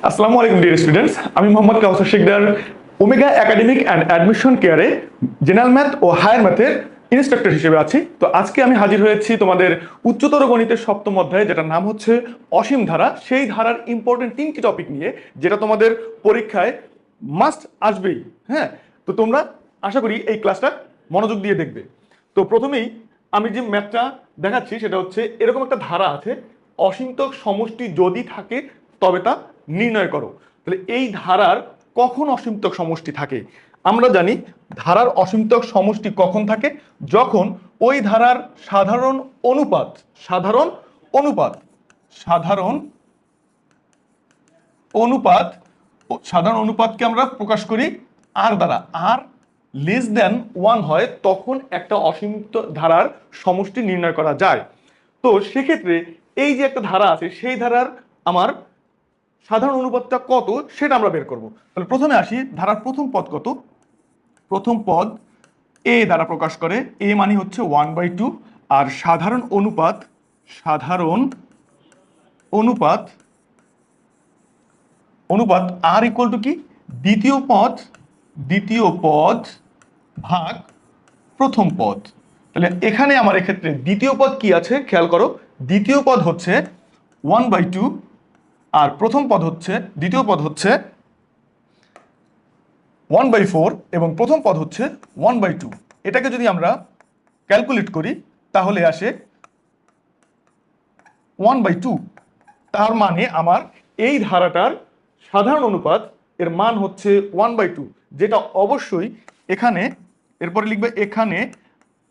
আসসালামু আলাইকুম dear students, আমি Mohammad Kawsar Sikder, Omega academic and admission কেয়ারে জেনারেল ম্যাথ ও হায়ার ম্যাথের ইনস্ট্রাক্টর হিসেবে আছি। তো আজকে আমি হাজির হয়েছি তোমাদের উচ্চতর গণিতের সপ্তম অধ্যায়ে, যেটার নাম হচ্ছে অসীম ধারা। সেই ধারার ইম্পর্টেন্ট তিনটি টপিক নিয়ে, যেটা তোমাদের পরীক্ষায় মাস্ট আসবেই। হ্যাঁ, তো তোমরা আশা করি এই ক্লাসটা মনোযোগ দিয়ে দেখবে। তো প্রথমেই আমি যে ম্যাথটা দেখাচ্ছি সেটা হচ্ছে, এরকম একটা ধারা আছে, অসীমতক সমষ্টি যদি থাকে তবে তা নির্ণয় করো। তাহলে এই ধারার কখন অসীমতক সমষ্টি থাকে? আমরা জানি ধারার অসীমতক সমষ্টি কখন থাকে, যখন ওই ধারার সাধারণ অনুপাত সাধারণ অনুপাত সাধারণ অনুপাত সাধারণ অনুপাতকে আমরা প্রকাশ করি আর দ্বারা, আর লেস দেন 1 হয়, তখন একটা অসীমিত ধারার সমষ্টি নির্ণয় করা যায়। তো সেক্ষেত্রে এই যে একটা ধারা আছে, সেই ধারার আমার সাধারণ অনুপাতটা কত সেটা আমরা বের করব। তাহলে প্রথমে আসি, ধারার প্রথম পদ কত? প্রথম পদ এ দ্বারা প্রকাশ করে, এ মানে হচ্ছে 1/2, আর সাধারণ অনুপাত অনুপাত অনুপাত আর ইকুয়াল টু কি? দ্বিতীয় পদ ভাগ প্রথম পদ। তাহলে এখানে আমার এক্ষেত্রে দ্বিতীয় পদ কি আছে খেয়াল করো। দ্বিতীয় পদ হচ্ছে 1/2, আর দ্বিতীয় পদ হচ্ছে 1/4, এবং প্রথম পদ হচ্ছে 1/2। এটাকে যদি আমরা ক্যালকুলেট করি তাহলে আসে 1/2। তার মানে আমার এই ধারাটার সাধারণ অনুপাত এর মান হচ্ছে 1/2, যেটা অবশ্যই এখানে, এরপরে লিখবে এখানে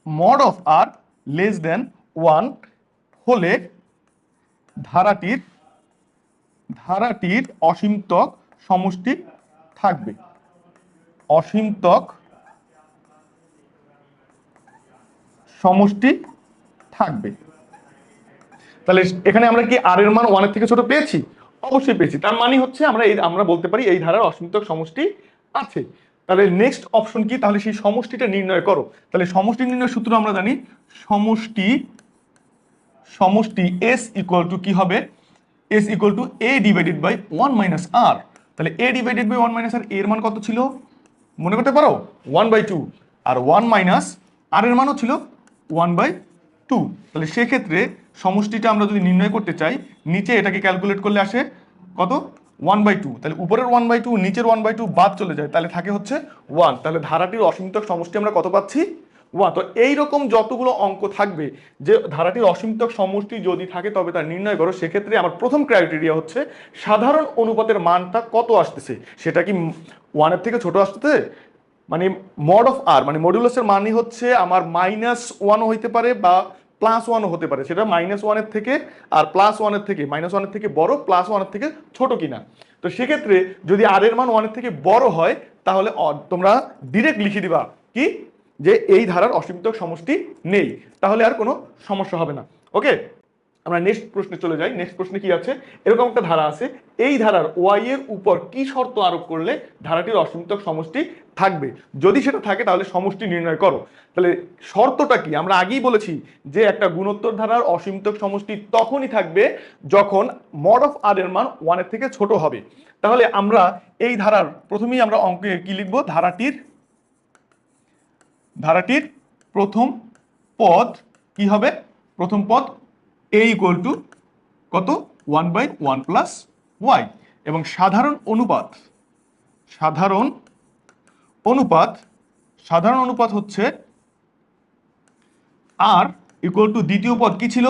mod of r less than 1 হলে ধারাটির অসীমতক সমষ্টি থাকবে। অসীমতক সমষ্টি থাকবে। তাহলে এখানে আমরা কি আর এর মান 1 এর থেকে ছোট পেয়েছি? অবশ্যই পেয়েছি। তার মানে হচ্ছে আমরা বলতে পারি এই ধারার অসীমতক সমষ্টি আছে। তাহলে নেক্সট অপশন কি? তাহলে সেই সমষ্টিটা নির্ণয় করো। তাহলে সমষ্টি নির্ণয়ের সূত্র আমরা জানি, সমষ্টি এস ইকুয়াল টু কি হবে? S equal to a divided by 1 minus r. তাহলে a divided by 1 minus r, এর মান কত ছিল মনে করতে পারো? 1/2, আর 1 মাইনাস আর এর মানও ছিল 1/2। তাহলে সেক্ষেত্রে সমষ্টিটা আমরা যদি নির্ণয় করতে চাই, নিচে এটাকে ক্যালকুলেট করলে আসে কত? 1/2। তাহলে উপরের 1/2 নিচের 1/2 বাদ চলে যায়, তাহলে থাকে হচ্ছে 1। তাহলে ধারাটির অসীমতক সমষ্টি আমরা কত পাচ্ছি? 1। তো এইরকম যতগুলো অঙ্ক থাকবে যে ধারাটির অসীমতক সমষ্টি যদি থাকে তবে তা নির্ণয় করো, সেক্ষেত্রে আমার প্রথম ক্রাইটেরিয়া হচ্ছে সাধারণ অনুপাতের মানটা কত আসতেছে। সেটা কি 1 এর থেকে ছোট আসতেছে? মানে মড অফ আর মানে মডুলাসের মানই হচ্ছে আমার -1ও হইতে পারে বা +1ও হতে পারে। সেটা -1 এর থেকে আর +1 এর থেকে, -1 এর থেকে বড়, +1 এর থেকে ছোট কিনা। তো সেক্ষেত্রে যদি আর এর মান 1 এর থেকে বড় হয়, তাহলে তোমরা ডিরেক্ট লিখে দিবা কি, যে এই ধারার অসীমতক সমষ্টি নেই। তাহলে আর কোনো সমস্যা হবে না। ওকে, আমরা নেক্সট প্রশ্নে চলে যাই। নেক্সট প্রশ্নে কি আছে? এরকম একটা ধারা আছে, এই ধারার ওয়াই এর উপর কি শর্ত আরোপ করলে ধারাটির অসীমতক সমষ্টি থাকবে? যদি সেটা থাকে তাহলে সমষ্টি নির্ণয় করো। তাহলে শর্তটা কি? আমরা আগেই বলেছি যে একটা গুণোত্তর ধারার অসীমতক সমষ্টি তখনই থাকবে যখন মড অফ আর এর মান 1 এর থেকে ছোট হবে। তাহলে আমরা এই ধারার প্রথমেই আমরা অঙ্কে কি লিখব? ধারাটির প্রথম পদ কি হবে? প্রথম পদ a ইকুয়াল টু কত? 1/1 প্লাস ওয়াই। এবং সাধারণ অনুপাত হচ্ছে আর ইকুয়াল টু দ্বিতীয় পদ কি ছিল?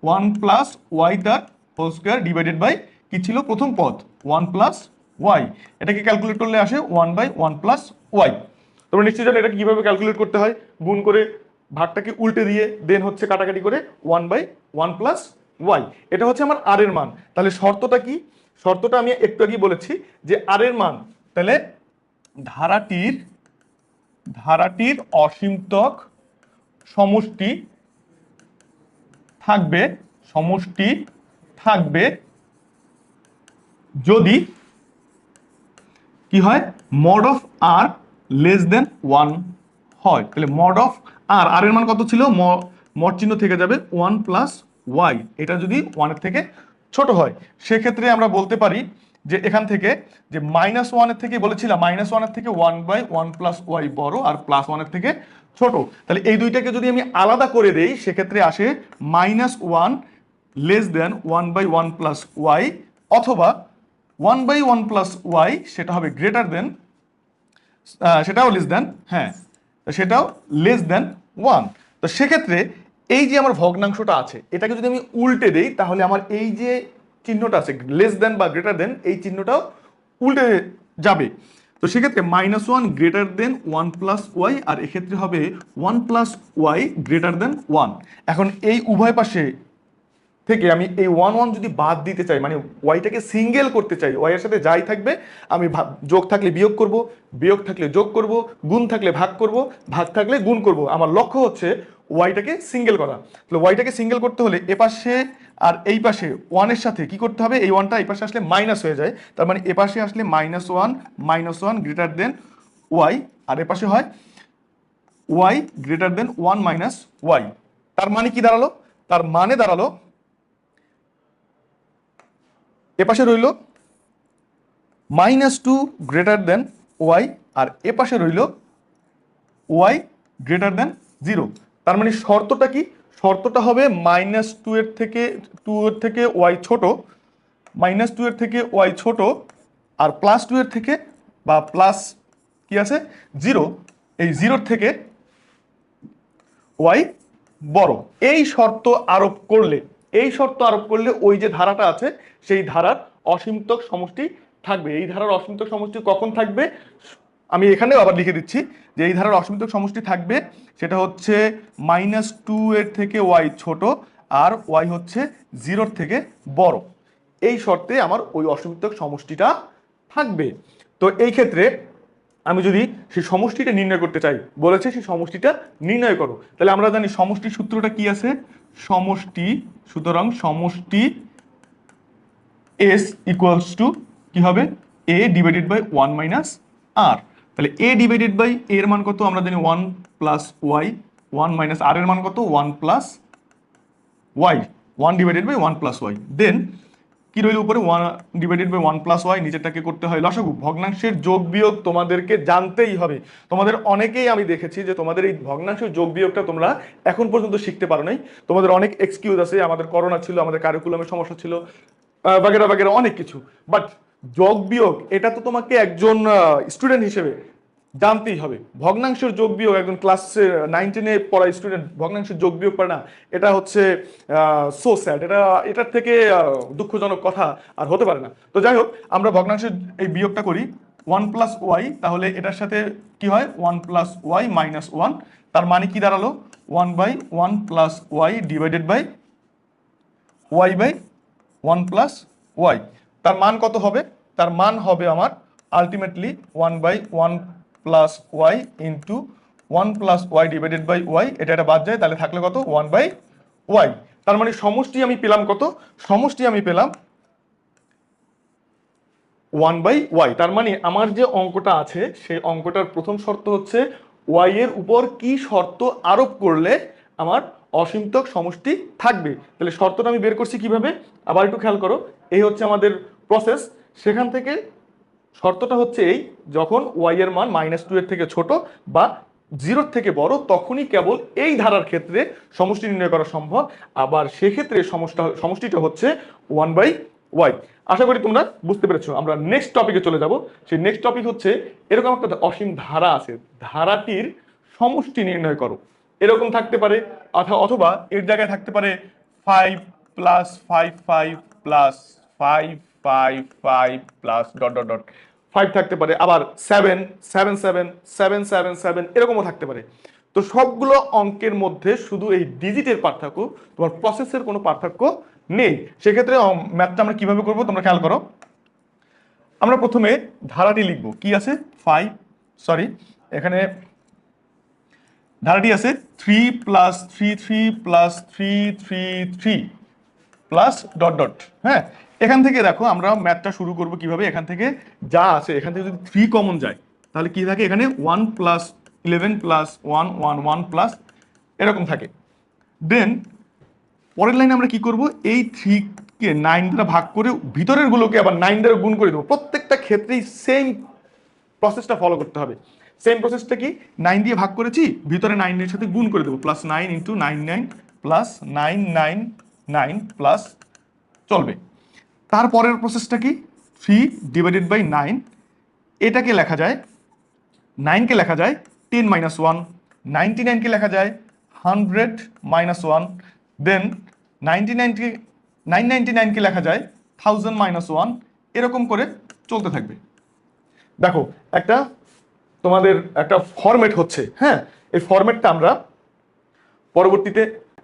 1 প্লাস ওয়াই তার হোল স্কোয়ার ডিভাইডেড বাই কি ছিল প্রথম পদ? 1 প্লাস ওয়াই। এটাকে ক্যালকুলেট করলে আসে 1/1 প্লাস ওয়াই। তোমরা নিশ্চয়ই জানো এটা কিভাবে ক্যালকুলেট করতে হয়। গুণ করে ভাগটাকে উল্টে দিয়ে দেন হচ্ছে কাটাকাটি করে 1/1 প্লাস ওয়াই। এটা হচ্ছে আমার আর এর মান। তাহলে শর্তটা কি? শর্তটা আমি একটু আগেই বলেছি যে আর এর মান, তাহলে ধারাটির অসীমতক সমষ্টি থাকবে যদি কি হয়? Mod of r less than 1 হয়। তাহলে মড অফ আর, আর এর মান কত ছিল? মড চিহ্ন থেকে যাবে 1 প্লাস ওয়াই। এটা যদি 1 এর থেকে ছোট হয়, সেক্ষেত্রে আমরা বলতে পারি যে এখান থেকে যে -1 এর থেকে বলেছিলাম -1 এর থেকে 1/1 প্লাস ওয়াই বড় আর +1 এর থেকে ছোট, তাহলে এই দুইটাকে যদি আমি আলাদা করে দেই সেক্ষেত্রে আসে -1 লেস দেন 1/1 প্লাস ওয়াই, অথবা 1/1 প্লাস ওয়াই সেটা হবে গ্রেটার দেন, সেটাও লেস দেন, হ্যাঁ সেটাও লেস দেন 1। তো সেক্ষেত্রে এই যে আমার ভগ্নাংশটা আছে এটাকে যদি আমি উল্টে দেই তাহলে আমার এই যে চিহ্নটা আছে লেস দেন বা গ্রেটার দেন এই চিহ্নটাও উল্টে যাবে। তো সেক্ষেত্রে -1 গ্রেটার দেন 1 প্লাস ওয়াই, আর এক্ষেত্রে হবে 1 প্লাস ওয়াই গ্রেটার দেন 1। এখন এই উভয় পাশে থেকে আমি এই 1 যদি বাদ দিতে চাই, মানে ওয়াইটাকে সিঙ্গেল করতে চাই, ওয়াই এর সাথে যাই থাকবে আমি যোগ থাকলে বিয়োগ করব, বিয়োগ থাকলে যোগ করব, গুণ থাকলে ভাগ করব, ভাগ থাকলে গুণ করব। আমার লক্ষ্য হচ্ছে ওয়াইটাকে সিঙ্গেল করা। তাহলে ওয়াইটাকে সিঙ্গেল করতে হলে এ পাশে আর এই পাশে 1 এর সাথে কি করতে হবে, এই 1টা এই পাশে আসলে মাইনাস হয়ে যায়, তার মানে এ পাশে আসলে -1 গ্রেটার দেন ওয়াই, আর এ পাশে হয় y greater than 1 minus y. তার মানে কি দাঁড়ালো, তার মানে দাঁড়ালো এপাশে রইল -2 গ্রেটার দেন ওয়াই, আর এপাশে রইল ওয়াই গ্রেটার দেন 0। তার মানে শর্তটা কি, শর্তটা হবে -2 এর থেকে ওয়াই ছোট, -2 এর থেকে ওয়াই ছোট, আর +2 এর থেকে বা প্লাস কি আছে 0, এই 0 থেকে ওয়াই বড়। এই শর্ত আরোপ করলে, এই শর্ত আরোপ করলে ওই যে ধারাটা আছে সেই ধারার অসীমতক সমষ্টি থাকবে। এই ধারার অসীমতক সমষ্টি কখন থাকবে, আমি এখানেও আবার লিখে দিচ্ছি যে এই ধারার অসীমতক সমষ্টি থাকবে সেটা হচ্ছে -2 এর থেকে ওয়াই ছোট আর ওয়াই হচ্ছে 0 থেকে বড়। এই শর্তে আমার ওই অসীমতক সমষ্টিটা থাকবে। তো এই ক্ষেত্রে আমি যদি সেই সমষ্টিটা নির্ণয় করতে চাই, বলেছে সেই সমষ্টিটা নির্ণয় করো, তাহলে আমরা জানি সমষ্টির সূত্রটা কি আছে, সমষ্টি, সুতরাং সমষ্টি এস ইকুয়ালস টু কি হবে, এ ডিভাইডেড বাই 1 মাইনাস আর। তাহলে এ ডিভাইডেড বাই এর মান কত আমরা জানি 1 প্লাস ওয়াই, 1 মাইনাস আর এর মান কত 1 plus y, 1 divided by 1 plus y. Then কি রইল উপরে 1 ডিভাইডেড বাই 1 প্লাস ওয়াই, নিচেরটাকে করতে হয় লসাগু। ভগ্নাংশের যোগ বিয়োগ তোমাদেরকে জানতেই হবে। তোমাদের অনেকেই আমি দেখেছি যে তোমাদের এই ভগ্নাংশের যোগ বিয়োগটা তোমরা এখন পর্যন্ত শিখতে পারো নাই। তোমাদের অনেক এক্সকিউজ আছে, আমাদের করোনা ছিল, আমাদের কারিকুলামের সমস্যা ছিল, বাগেরা বাগেরা অনেক কিছু, বাট যোগ বিয়োগ এটা তো তোমাকে একজন স্টুডেন্ট হিসেবে জানতেই হবে। ভগ্নাংশের যোগ বিয়োগ একজন ক্লাস 9-10-এ পড়া স্টুডেন্ট ভগ্নাংশের যোগ বিয়োগ পারে না, এটা হচ্ছে সো স্যাড, এটার থেকে দুঃখজনক কথা আর হতে পারে না। তো যাই হোক, আমরা ভগ্নাংশের এই বিয়োগটা করি 1 প্লাস ওয়াই, তাহলে এটার সাথে কি হয় 1 প্লাস ওয়াই মাইনাস 1, তার মানে কি দাঁড়ালো 1/1 plus y divided by y by 1 plus y. তার মান কত হবে, তার মান হবে আমার ultimately 1/1 plus y into 1 plus y divided by y, এটা বাদ যায়, তাহলে থাকলে কত 1/ওয়াই। তার মানে সমষ্টি আমি পেলাম কত, সমষ্টি আমি পেলাম 1/ওয়াই। তার মানে আমার যে অঙ্কটা আছে সেই অঙ্কটার প্রথম শর্ত হচ্ছে ওয়াই এর উপর কি শর্ত আরোপ করলে আমার অসীমতক সমষ্টি থাকবে। তাহলে শর্তটা আমি বের করছি কিভাবে, আবার একটু খেয়াল করো, এই হচ্ছে আমাদের প্রসেস। সেখান থেকে শর্তটা হচ্ছে এই, যখন ওয়াই এর মান -2 এর থেকে ছোট বা 0 থেকে বড় তখনই কেবল এই ধারার ক্ষেত্রে সমষ্টি নির্ণয় করা সম্ভব। আবার সেক্ষেত্রে সমষ্টিটা হচ্ছে 1/ওয়াই। আশা করি তোমরা বুঝতে পেরেছো। আমরা নেক্সট টপিকে চলে যাব। সেই নেক্সট টপিক হচ্ছে এরকম একটা অসীম ধারা আছে, ধারাটির সমষ্টি নির্ণয় করো। এরকম থাকতে পারে, অথবা এর জায়গায় থাকতে পারে 5 plus 5 5 plus 5 5 5 plus dot dot dot 5 থাকতে পারে, আবার 7 7 7 7 7 7 এরকমও থাকতে পারে। তো সবগুলো অঙ্কের মধ্যে শুধু এই ডিজিটের পার্থক্য, তোমার প্রসেসের কোনো পার্থক্য নেই। সেক্ষেত্রে ম্যাথটা আমরা কিভাবে করব তোমরা খেয়াল করো। আমরা প্রথমে ধারাটি লিখব, কি আছে 5, সরি এখানে ধারাটি আছে 3 plus 3 3 plus 3 3 3 plus dot dot. হ্যাঁ, এখান থেকে দেখো আমরা ম্যাথটা শুরু করব কিভাবে, এখান থেকে যা আছে এখান থেকে যদি 3 কমন যায় তাহলে কি থাকে, এখানে 1 প্লাস 11 প্লাস 1 1 1 প্লাস এরকম থাকে। দেন পরের লাইনে আমরা কি করব, এই 3 কে 9 দ্বারা ভাগ করে ভিতরের গুলোকে আবার 9 দ্বারা গুণ করে দেবো। প্রত্যেকটা ক্ষেত্রেই সেম প্রসেসটা ফলো করতে হবে। সেম প্রসেসটা কি, 9 দিয়ে ভাগ করেছি, ভিতরে 9 এর সাথে গুণ করে দেবো, প্লাস 9 ইন্টু 99 প্লাস 999 প্লাস, চলবে। তারপরের প্রসেসটা কি, 3 ডিভাইডেড বাই 9, এটাকে লেখা যায়, 9কে লেখা যায় 10 মাইনাস 1, 99কে লেখা যায় 100 মাইনাস 1, দেন 99কে 999কে লেখা যায় 1000 মাইনাস 1, এরকম করে চলতে থাকবে। দেখো একটা তোমাদের একটা ফরম্যাট হচ্ছে, হ্যাঁ, এই ফরম্যাটটা আমরা পরবর্তীতে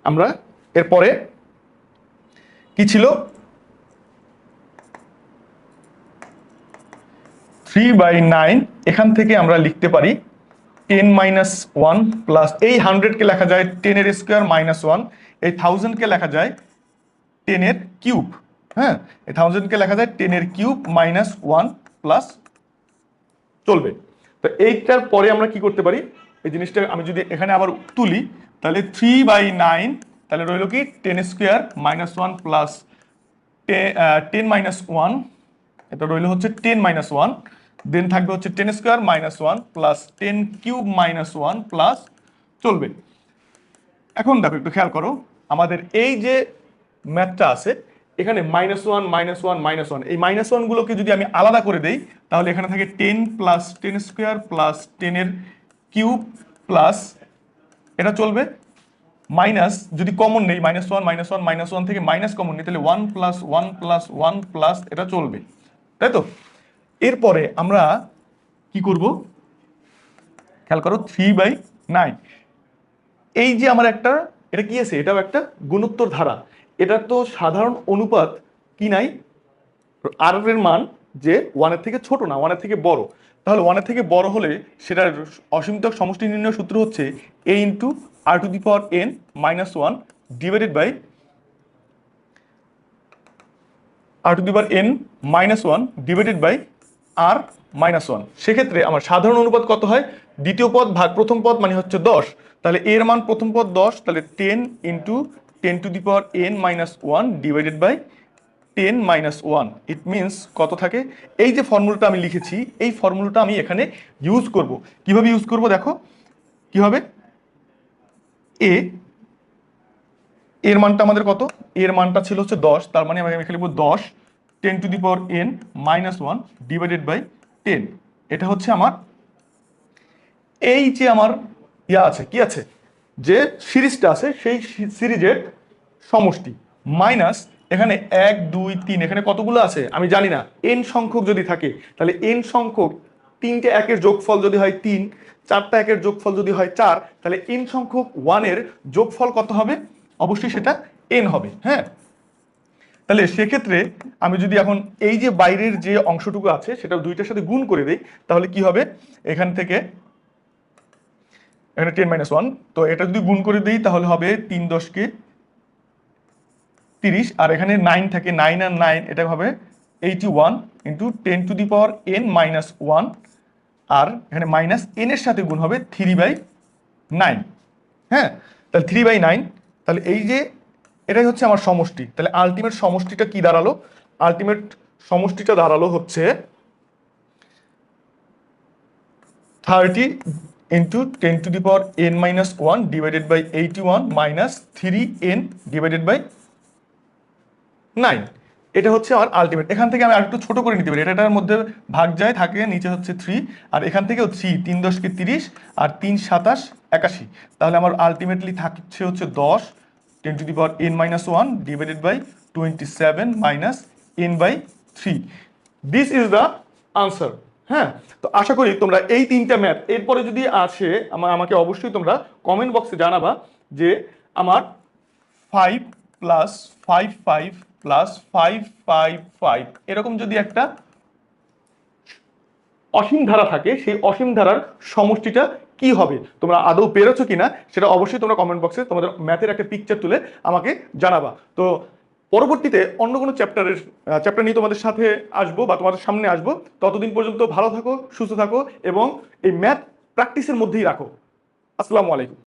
আমরা এরপরে কি ছিল, 3/9, এখান থেকে আমরা লিখতে পারি 10 মাইনাস 1 প্লাস, এই 100কে লেখা যায় 10 এর স্কোয়ার মাইনাস 1, এই 1000কে লেখা যায় 10 এর কিউব, হ্যাঁ, এই 1000কে লেখা যায় 10 এর কিউব মাইনাস 1 প্লাস, চলবে। তো এইটার পরে আমরা কি করতে পারি, এই জিনিসটা আমি যদি এখানে আবার তুলি, তাহলে 3/9, তাহলে রইল কি 10 স্কোয়ার মাইনাস 1 প্লাস 10 মাইনাস 1, এটা রইল হচ্ছে 10 মাইনাস 1, দেন থাকবে হচ্ছে 10 square minus 1 plus 10 cube minus 1 plus, চলবে। এখন দেখো একটু খেয়াল করো, আমাদের এই যে ম্যাথটা আছে এখানে -1 -1 -1, এই -1 গুলোকে যদি আমি আলাদা করে দেই, তাহলে এখানে থাকে 10 প্লাস 10 স্কোয়ার প্লাস 10 এর কিউব প্লাস, এটা চলবে, মাইনাস যদি কমন নেই, -1 -1 -1 থেকে মাইনাস কমন নেই, তাহলে 1 প্লাস 1 প্লাস 1 প্লাস, এটা চলবে, তাই তো। এরপরে আমরা কি করব, খেয়াল করো 3/9, এই যে আমার একটা, এটা কি আছে, এটাও একটা গুণোত্তর ধারা, এটা তো সাধারণ অনুপাত কি নাই, আর এর মান যে 1 এর থেকে ছোট না, 1 এর থেকে বড়, তাহলে 1 এর থেকে বড় হলে সেটার অসীমত সমষ্টি নির্ণয় সূত্র হচ্ছে a into r to the power n minus 1 divided by r to the power n minus 1 divided by r minus 1। সেক্ষেত্রে আমার সাধারণ অনুপাত কত হয়, দ্বিতীয় পদ ভাগ প্রথম পদ মানে হচ্ছে 10, তাহলে এর মান প্রথম পদ 10, তাহলে 10 into 10 to the power n minus 1 divided by 10 minus 1, it means কত থাকে, এই যে ফর্মুলাটা আমি লিখেছি এই ফর্মুলাটা আমি এখানে ইউজ করব। কিভাবে ইউজ করব দেখো, কি হবে, এর মানটা আমাদের কত, এর মানটা ছিল হচ্ছে 10, তার মানে আমি এখানে লিখব 10 10 to the power n minus 1 divided by 10, এটা হচ্ছে আমার এই যে আমার ইয়া আছে, কি আছে, যে সিরিজটা আছে সেই সিরিজের সমষ্টি, মাইনাস এখানে 1 2 3, এখানে কতগুলো আছে আমি জানি না, n সংখ্যক যদি থাকে তাহলে n সংখ্যক 3টে একের যোগফল যদি হয় 3, 4টা একের যোগফল যদি হয় 4, তাহলে n সংখ্যক 1 এর যোগফল কত হবে, অবশ্যই সেটা n হবে, হ্যাঁ। তাহলে সেক্ষেত্রে আমি যদি এখন এই যে বাইরের যে অংশটুকু আছে সেটা দুইটার সাথে গুণ করে দেই, তাহলে কি হবে, এখান থেকে এখানে 10 মাইনাস 1, তো এটা যদি গুণ করে দিই তাহলে হবে 3 10 কে 30, আর এখানে 9 থাকে, 9 আর 9 এটা হবে 81 into 10 to the power n minus 1, আর এখানে মাইনাস n এর সাথে গুণ হবে 3/9, হ্যাঁ, তাহলে 3/9, তাহলে এই যে এটাই হচ্ছে আমার সমষ্টি, তাহলে আলটিমেট সমষ্টিটা কি দাঁড়ালো, আলটিমেট সমষ্টিটা দাঁড়ালো হচ্ছে 30 into 10 to the power n minus 1 divided by 81 minus 3n divided by 9, এটা হচ্ছে আমার আলটিমেট। এখান থেকে আমি আরেকটু ছোট করে নিতে পারি, এটার মধ্যে ভাগ যায় থাকে, নিচে হচ্ছে 3, আর এখান থেকেও 3 3 10 কে 30, আর 3 27 81, তাহলে আমার আলটিমেটলি থাকছে হচ্ছে 10 10 to the power n minus 1 divided by 27 minus n by 3, this is the answer. হ্যাঁ, তো আশা করি তোমরা এই তিনটা ম্যাথ এরপরে যদি আসে আমাকে অবশ্যই তোমরা কমেন্ট বক্সে জানাবা যে আমার 5 প্লাস 5 5 প্লাস 5 5 5 এরকম যদি একটা অসীম ধারা থাকে, সেই অসীম ধারার সমষ্টিটা কি হবে, তোমরা আদৌ পেরেছো কিনা সেটা অবশ্যই তোমরা কমেন্ট বক্সে তোমাদের ম্যাথের একটা পিকচার তুলে আমাকে জানাবা। তো পরবর্তীতে অন্য কোনো চ্যাপ্টার নিয়ে তোমাদের সাথে আসবো বা তোমাদের সামনে আসবো, ততদিন পর্যন্ত ভালো থাকো, সুস্থ থাকো এবং এই ম্যাথ প্র্যাকটিসের মধ্যেই রাখো। আসসালামু আলাইকুম।